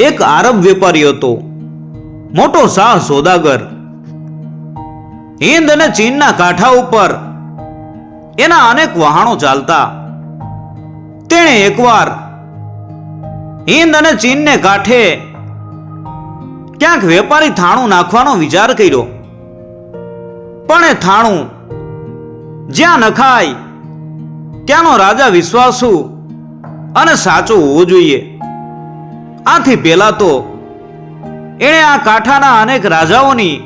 એક આરબ વેપારી હતો, મોટો શાહ સોદાગર. હિંદ અને ચીનના કાંઠા ઉપર એના અનેક વહાણો ચાલતા. તેણે એકવાર હિંદ અને ચીનને કાંઠે ક્યાંક વેપારી થાણું નાખવાનો વિચાર કર્યો. પણ એ થાણું જ્યાં નખાય ત્યાંનો રાજા વિશ્વાસુ અને સાચો હોવો જોઈએ. આથી પહેલા તો એણે આ કાંઠાના અનેક રાજાઓની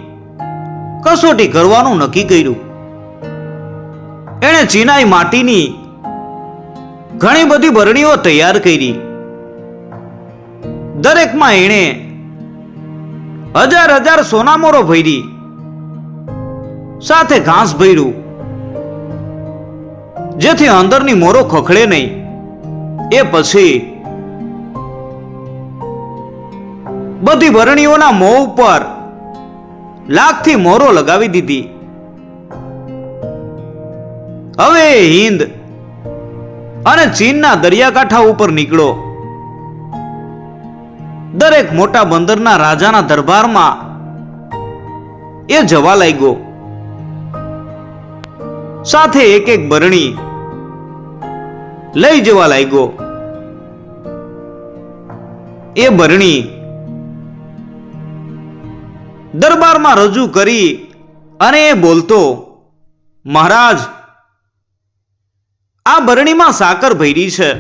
કસોટી કરવાનું નક્કી કર્યું. એણે ચીનાઈ માટીની ઘણી બધી બરણીઓ તૈયાર કરી. દરેકમાં એણે હજાર હજાર સોનામોરો ભરી, સાથે ઘાસ ભર્યું, જેથી અંદરની મોરો ખખડે નહીં. એ પછી બધી બરણીઓના મોં ઉપર લાખથી મોરો લગાવી દીધી. હવે હિંદ અને ચીનના દરિયાકાંઠા ઉપર નીકળો. દરેક મોટા બંદરના રાજાના દરબારમાં એ જવા લાગ્યો. સાથે એક એક બરણી લઈ જવા લાગ્યો. એ બરણી દરબારમાં રજૂ કરી અને એ બોલતો, મહારાજ, આ બરણીમાં સાકર ભરી છે.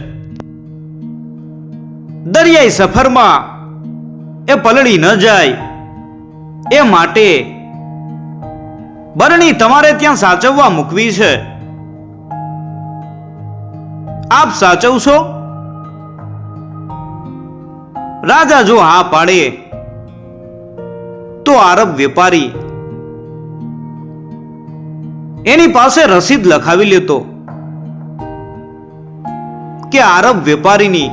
દરિયાઈ સફરમાં એ પલળી ન જાય એ માટે બરણી તમારે ત્યાં સાચવવા મૂકવી છે. આપ સાચવશો? રાજા જો હા પાડે તો આરબ વેપારી એની પાસે રસીદ લખાવી લેતો કે આરબ વેપારીની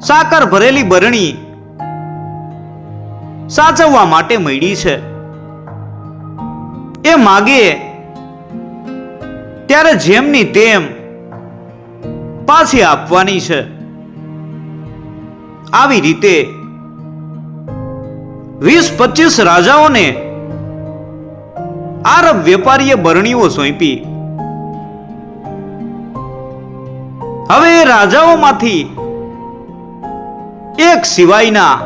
સાકર ભરેલી બરણી સાચવવા માટે મળી છે. એ માગે ત્યારે જેમની તેમ પાછી આપવાની છે. આવી રીતે 20-25 રાજાઓને આરબ વેપારીએ બરણીઓ સોંપી. હવે એ રાજાઓમાંથી એક સિવાયના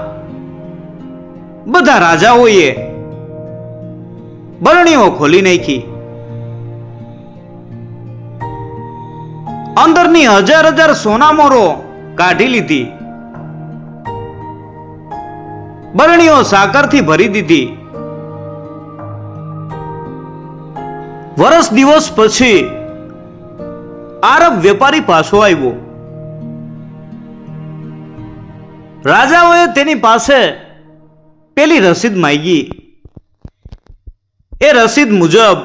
બધા રાજાઓએ બરણીઓ ખોલી નાખી. અંદરની હજાર હજાર સોનામોરો કાઢી લીધી. બરણીઓ સાકરથી ભરી દીધી. વર્ષ દિવસ પછી આરબ વેપારી પાછો આવ્યો. રાજાઓએ તેની પાસે પેલી રસીદ માંગી. એ રસીદ મુજબ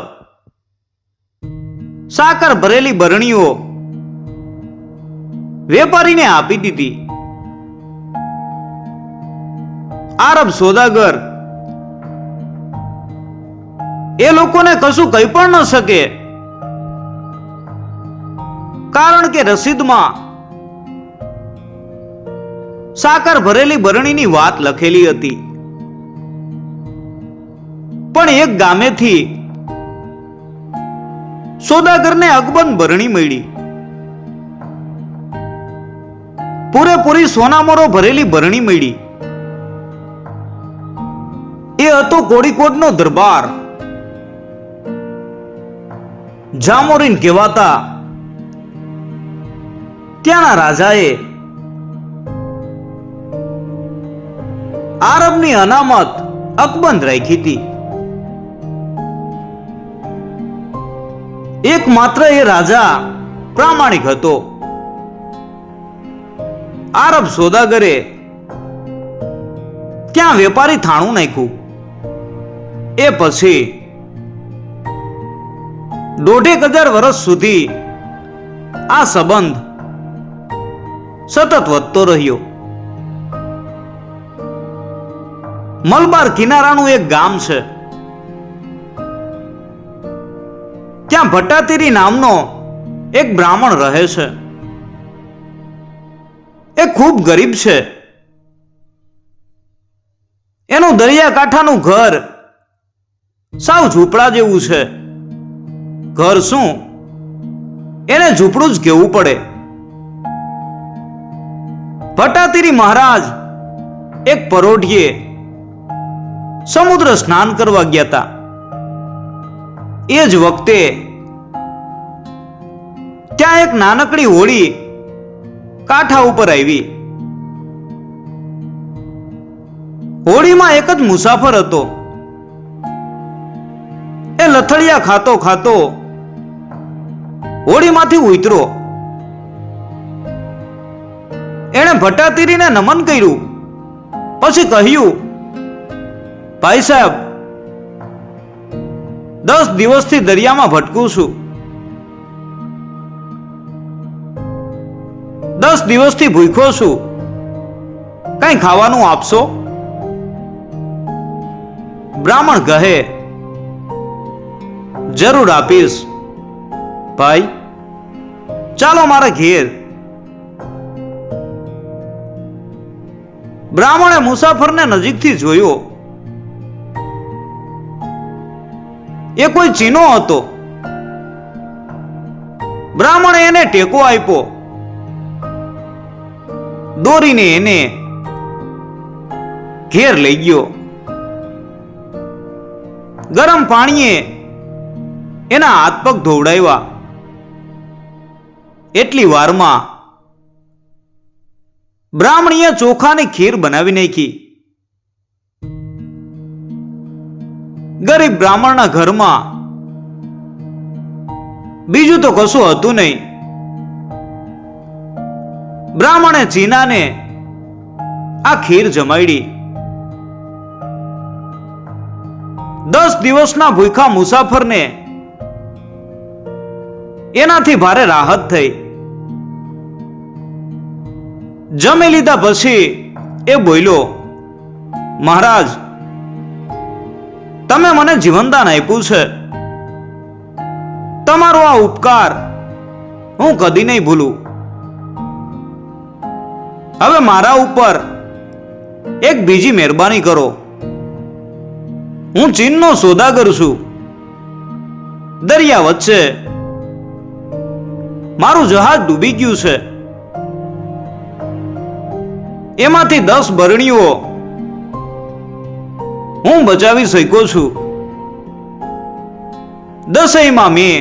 સાકર ભરેલી બરણીઓ વેપારીને આપી દીધી. આરબ સોદાગર એ લોકોને કશું કહી પણ ન શકે, કારણ કે રસીદમાં સાકર ભરેલી બરણીની વાત લખેલી હતી. પણ એક ગામેથી સોદાગરને અકબંધ બરણી મળી. પૂરેપૂરી સોનામોરો ભરેલી બરણી મળી. એ હતો કોડીકોડનો દરબાર. જામોરીન કહેવાતા ત્યાંના રાજાએ આરબની અનામત અકબંધ રાખી હતી. એકમાત્ર એ રાજા પ્રામાણિક હતો. આરબ સોદાગરે ત્યાં વેપારી થાણું નાખ્યું. એ પછી 1,500 વર્ષ સુધી આ સંબંધ સતત વધતો રહ્યો. મલબાર કિનારાનું એક ગામ છે. ત્યાં ભટ્ટાતીરી નામનો એક બ્રાહ્મણ રહે છે. એ ખૂબ ગરીબ છે. એનું દરિયાકાંઠાનું ઘર સાવ ઝૂંપડા જેવું છે. ઘર શું, એને ઝૂંપડું જ કહેવું પડે. ભટ્ટાતીરી મહારાજ એક પરોઢિયે સમુદ્ર સ્નાન કરવા ગયા હતા. એ જ વખતે ત્યાં એક નાનકડી હોડી કાંઠા ઉપર આવી. હોડીમાં એક જ મુસાફર હતો. એ લથડિયા ખાતો ખાતો હોડીમાંથી ઉતરો. એણે ભટ્ટાતીરીને નમન કર્યું, પછી કહ્યું, ભાઈ સાહેબ, 10 દિવસથી દરિયામાં ભટકું છું. 10 દિવસથી ભૂખ્યો છું. કઈ ખાવાનું આપશો? બ્રાહ્મણ કહે, જરૂર આપીશ ભાઈ, ચાલો મારા ઘેર. બ્રાહ્મણે મુસાફરને નજીકથી જોયો. એ કોઈ ચીનો હતો. બ્રાહ્મણે એને ટેકો આપ્યો. દોરીને એને ઘેર લઈ ગયો. ગરમ પાણીએ એના હાથ પગ ધોવડાવ્યા. એટલી વારમાં બ્રાહ્મણીએ ચોખાની ખીર બનાવી નાખી. ગરીબ બ્રાહ્મણના ઘરમાં બીજું તો કશું હતું નહીં. બ્રાહ્મણે ચીનાને આ ખીર જમાડી. 10 દિવસના ભૂખા મુસાફરને એનાથી ભારે રાહત થઈ. જમી લીધા પછી એ બોલ્યો, મહારાજ, તમે મને જીવનદાન આપ્યું છે. તમારો આ ઉપકાર હું કદી નહીં ભૂલું. હવે મારા ઉપર એક બીજી મહેરબાની કરો. હું ચીનનો સોદાગર છું. દરિયા વચ્ચે મારું જહાજ ડૂબી ગયું છે. એમાંથી 10 બરણીઓ હું બચાવી શક્યો છું. 10માં મેં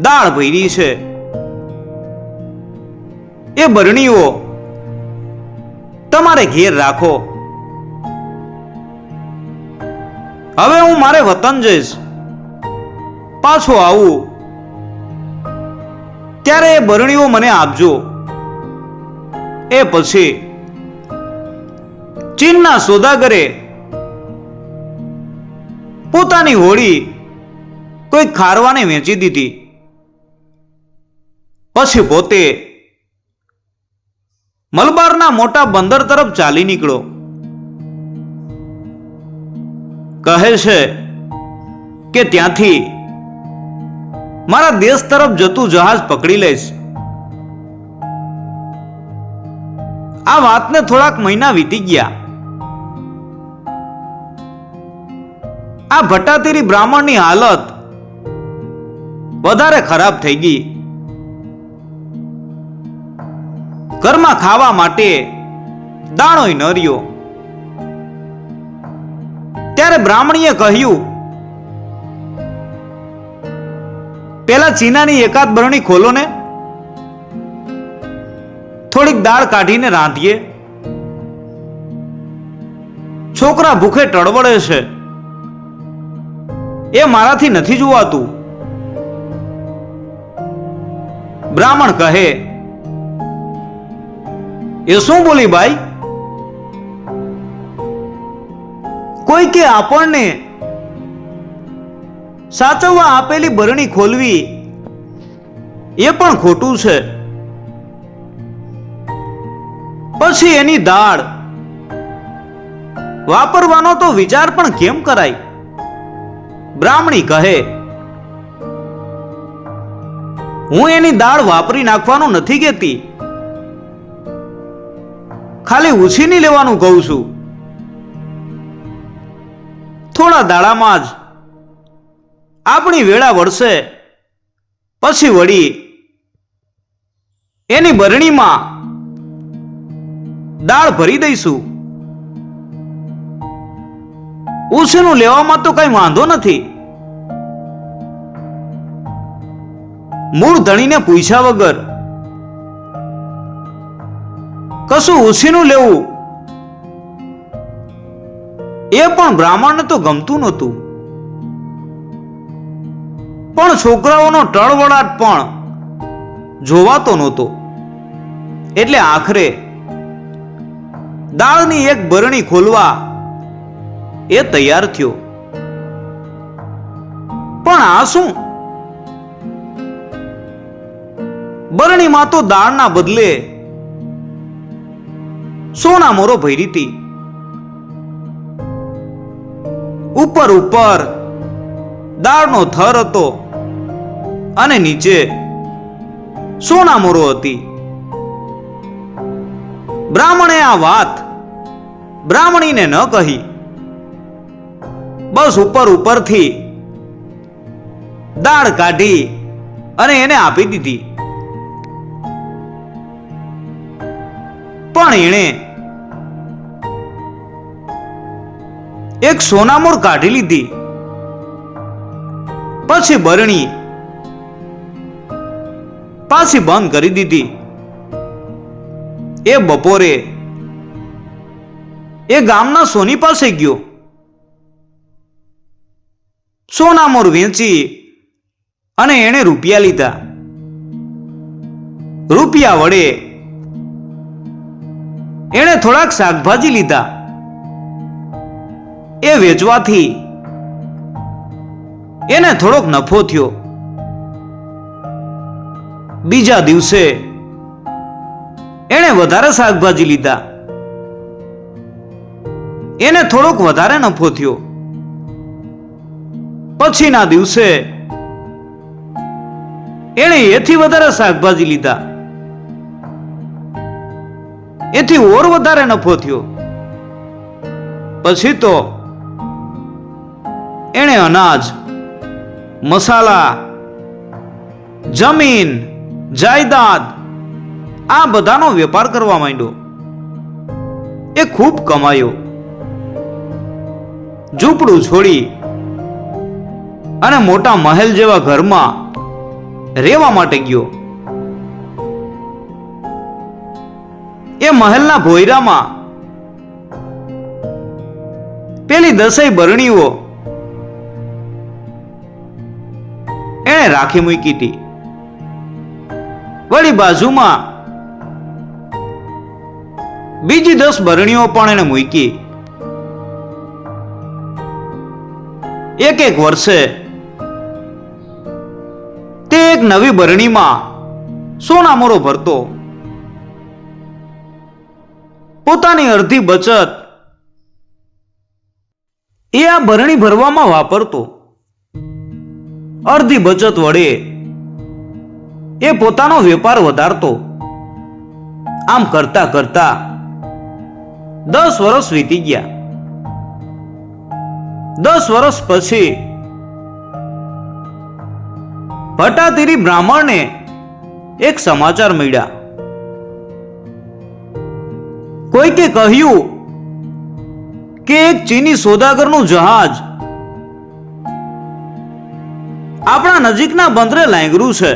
દાળ ભરી છે. એ બરણીઓ તમારે ઘેર રાખો. હવે હું મારે વતન જઈશ. પાછો આવું ત્યારે એ બરણીઓ મને આપજો. એ પછી ચીનના સોદાગરે પોતાની હોડી કોઈ ખારવાને વેચી દીધી. પછી પોતે મલબારના મોટા બંદર તરફ ચાલી નીકળ્યો. કહે છે કે ત્યાંથી મારા દેશ તરફ જતું જહાજ પકડી લઈશ. આ વાતને થોડાક મહિના વીતી ગયા. આ ભટ્ટાતીરી બ્રાહ્મણની હાલત વધારે ખરાબ થઈ ગઈ. ઘરમાં ખાવા માટે દાણોય ન રહ્યો. ત્યારે બ્રાહ્મણીએ કહ્યું, પેલા ચીનાની એકાદ બરણી ખોલો ને, થોડીક દાળ કાઢીને રાંધીએ. છોકરા ભૂખે ટળવળે છે. એ મારાથી નથી જોવાતું. બ્રાહ્મણ કહે, એ શું બોલી ભાઈ? કોઈ કે આપણને સાચવવા આપેલી બરણી ખોલવી એ પણ ખોટું છે. પછી એની દાળ વાપરવાનો તો વિચાર પણ કેમ કરાય? બ્રાહ્મણી કહે, હું એની દાળ વાપરી નાખવાનું નથી કહેતી, ખાલી ઉછીની લેવાનું કહું છું. થોડા દાડામાં જ આપણી વેળા વળશે, પછી વળી એની બરણીમાં દાળ ભરી દઈશું. ઉછીનું લેવામાં તો કઈ વાંધો નથી. મૂળ ધણીને પૂછ્યા વગર કશું ઉછીનું લેવું એ પણ બ્રાહ્મણને તો ગમતું નહોતું. પણ છોકરાઓનો ટળવળાટ પણ જોવાતો નહોતો. એટલે આખરે દાળની એક બરણી ખોલવા એ તૈયાર થયો. પણ આ શું? બરણીમાં તો દાળના બદલે સોના મોરો ભરી હતી. ઉપર ઉપર દાળનો થર હતો અને નીચે સોના મોરો હતી. બ્રાહ્મણે આ વાત બ્રાહ્મણીને ન કહી, બસ ઉપર ઉપરથી દાળ કાઢી અને એને આપી દીધી. પણ એણે એક સોનામોર કાઢી લીધી. પછી બરણી પાછી બંધ કરી દીધી. એ બપોરે એ ગામના સોની પાસે ગયો. સોનામોર વેચી અને એણે રૂપિયા લીધા. રૂપિયા વડે એણે થોડાક શાકભાજી લીધા. એ વેચવાથી એને થોડોક નફો થયો. બીજા દિવસે એણે વધારે શાકભાજી લીધા. એને થોડોક વધારે નફો થયો. પછીના દિવસે એણે એથી વધારે શાકભાજી લીધા. એથી ઓર વધારે નફો થયો. પછી તો એણે અનાજ, મસાલા, જમીન, જાયદાદ આ બધાનો વેપાર કરવા માંડ્યો. એ ખૂબ કમાયો. ઝૂંપડું છોડી અને મોટા મહેલ જેવા ઘરમાં રહેવા માટે ગયો. એ મહેલના ભોયરામાં પેલી 10 બરણીઓ એણે રાખી મૂકી હતી. વળી બાજુમાં બીજી 10 બરણીઓ પણ એણે મૂકી. એક વર્ષે તે એક નવી બરણીમાં સોનામોરો ભરતો. પોતાની અડધી બચત એ આ બરણી ભરવામાં વાપરતો. અડધી બચત વડે એ પોતાનો વેપાર વધારતો. આમ કરતા કરતા 10 વર્ષ વીતી ગયા. 10 વર્ષ પછી ભટ્ટાતીરી બ્રાહ્મણને એક સમાચાર મળ્યા. કોઈકે કહ્યું કે એક ચીની સોદાગરનું જહાજ આપણા નજીકના બંદરે લાંગર્યું છે.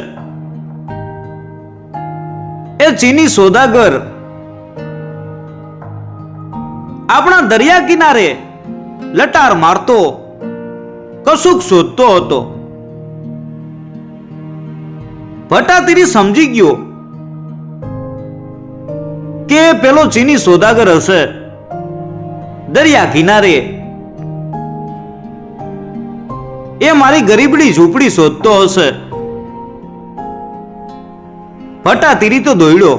એ ચીની સોદાગર આપણા દરિયા કિનારે લટાર મારતો કશુંક શોધતો હતો. ભટ્ટાતીરી સમજી ગયો કે પેલો ચીની સોદાગર હશે. દરિયા કિનારે એ મારી ગરીબડી ઝૂંપડી શોધતો હશે. ભટ્ટાતીરી તો દોડ્યો,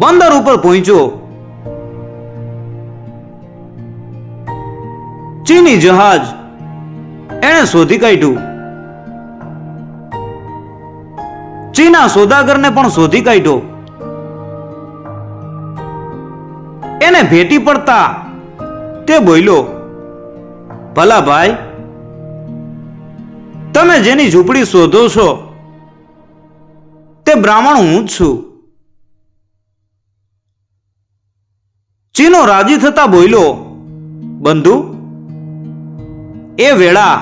બંદર ઉપર પહોંચ્યો. ચીની જહાજ એણે શોધી કાઢ્યું. ચીના સોદાગરને પણ શોધી કાઢ્યો. એને ભેટી પડતા તે બોલ્યો, ભલા ભાઈ, તમે જેની ઝૂંપડી શોધો છો તે બ્રાહ્મણ હું જ છું. ચીનો રાજી થતા બોલ્યો, બંધુ, એ વેળા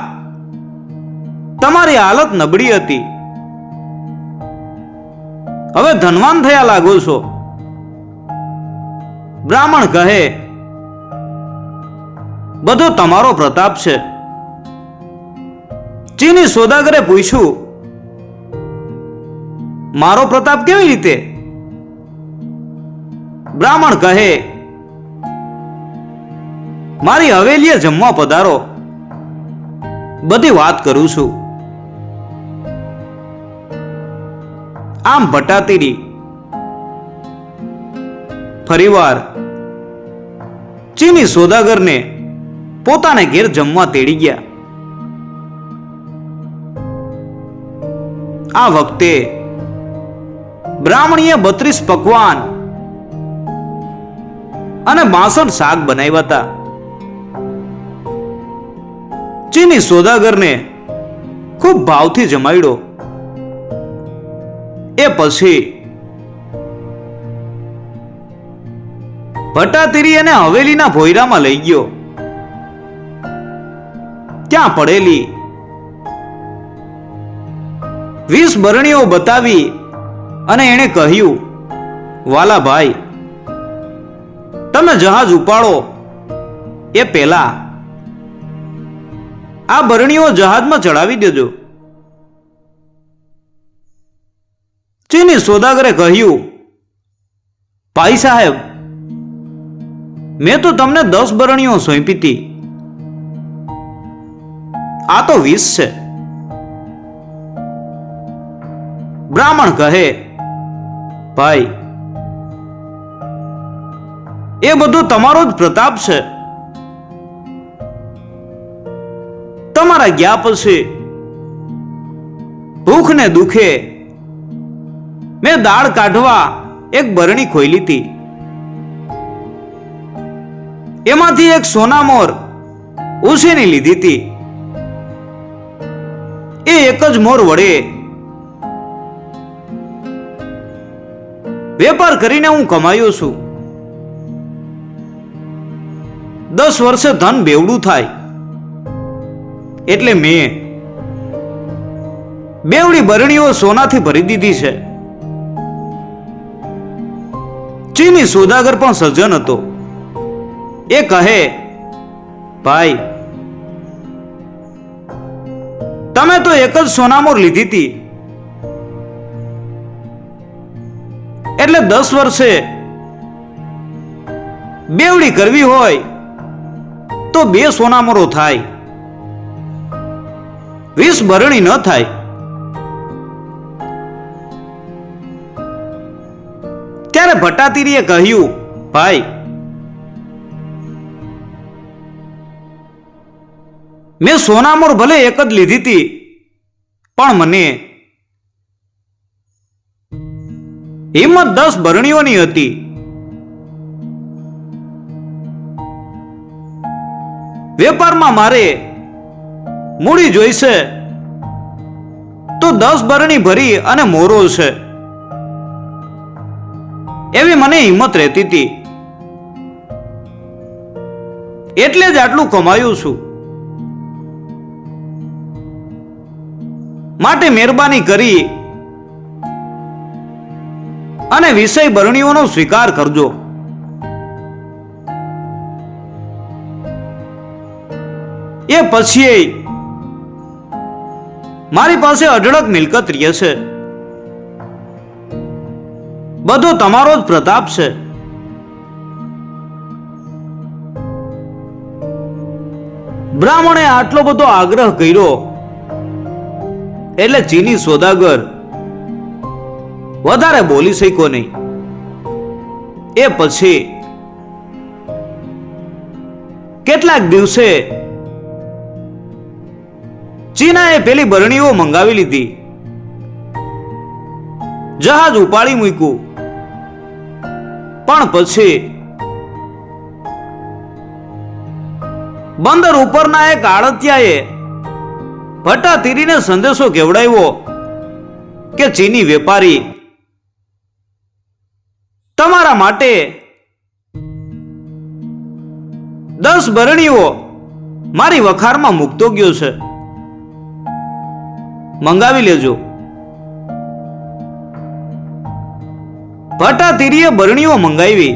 તમારી હાલત નબળી હતી, હવે ધનવાન થયા લાગો છો. બ્રાહ્મણ કહે, બધો તમારો પ્રતાપ છે. ચીની સોદાગરે પૂછ્યું, મારો પ્રતાપ કેવી રીતે? બ્રાહ્મણ કહે, મારી હવેલીએ જમવા પધારો, બધી વાત કરું છું. આમ ભટ્ટાતીરી ફરીવાર ચીની સોદાગરને પોતાને ઘેર જમવા તેડી ગયા. આ વખતે બ્રાહ્મણીએ 32 પકવાન અને 62 શાક બનાવ્યા હતા. ચીની સોદાગરને ખૂબ ભાવથી જમાડ્યો. એ પછી ભટ્ટાતીરી એને હવેલીના ભોયરામાં લઈ ગયો. ત્યાં પડેલી 20 બરણીઓ બતાવી અને એણે કહ્યું, વાલા ભાઈ, તમે જહાજ ઉપાડો એ પહેલા આ બરણીઓ જહાજમાં ચડાવી દેજો. ચીની સોદાગરે કહ્યું, ભાઈ સાહેબ, મેં તો તમને 10 બરણીઓ સોંપી હતી, આ તો 20 છે. બ્રાહ્મણ કહે, ભાઈ, એ બધું તમારો જ પ્રતાપ છે. તમારા ગયા પછી ભૂખ ને દુખે મેં દાળ કાઢવા એક બરણી ખોઈલી હતી. એમાંથી એક સોનામોર ઉછીની લીધી હતી. એ એક જ મોર વડે વેપાર કરીને હું કમાયો છું. 10 વર્ષે ધન બેવડું થાય એટલે મેં બેવડી બરણીઓ સોનાથી ભરી દીધી છે. ચીની સોદાગર પણ સજ્જન હતો. એ કહે, ભાઈ, તમે તો એક જ સોનામોર લીધી હતી, એટલે 10 વર્ષે બેવડી કરવી હોય તો 2 સોનામોરો થાય, 20 બરણી ન થાય. ત્યારે ભટ્ટાતીરીએ કહ્યું, ભાઈ, મેં સોનામોર ભલે એક જ લીધી હતી, પણ મને હિંમત 10 બરણીઓની હતી. વેપારમાં મારે મૂડી જોઈશે તો 10 બરણી ભરી અને મોરો છે, એવી મને હિંમત રહેતી હતી, એટલે જ આટલું કમાયું છું. માટે મહેરબાની કરી અને વિષય બરણીઓનો સ્વીકાર કરજો. એ પછી મારી પાસે અઢળક મિલકત રહેશે. બધો તમારો જ પ્રતાપ છે. બ્રાહ્મણે આટલો બધો આગ્રહ કર્યો એટલે ચીની સોદાગર વધારે બોલી શક્યો નહીં. એ પછી કેટલાક દિવસે ચીનાએ પેલી બરણીઓ મંગાવી લીધી, જહાજ ઉપાડી મૂક્યું. પણ પછી બંદર ઉપરના એક આડતિયાએ ભટ્ટાતીરીને સંદેશો કેવડાવ્યો કે ચીની વેપારી તમારા માટે 10 બરણીઓ મારી વખારમાં મૂકતો ગયો છે, મંગાવી લેજો. ભટ્ટાતીરીએ બરણીઓ મંગાવી.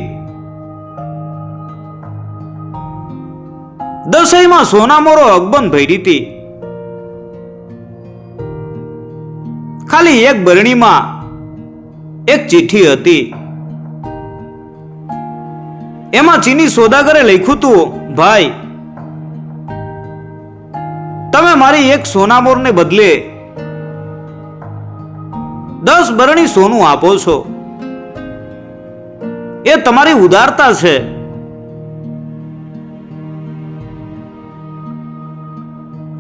દસઈમાં સોનામોરો અકબંધ ભરી હતી. ખાલી એક બરણીમાં એક ચિઠ્ઠી હતી. એમાં ચીની સોદાગરે લખ્યું હતું, ભાઈ, તમે મારી એક સોનામોરને બદલે 10 બરણી સોનું આપો છો. એ તમારી ઉદારતા છે.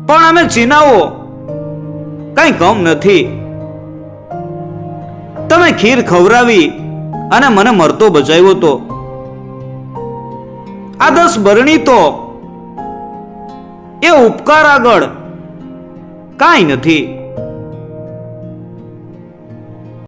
પણ અમે ચીનાઓ કઈ કમ નથી. તમે ખીર ખવડાવી અને મને મરતો બચાવ્યો તો. આ 10 બરણી તો એ ઉપકાર આગળ કાંઈ નથી.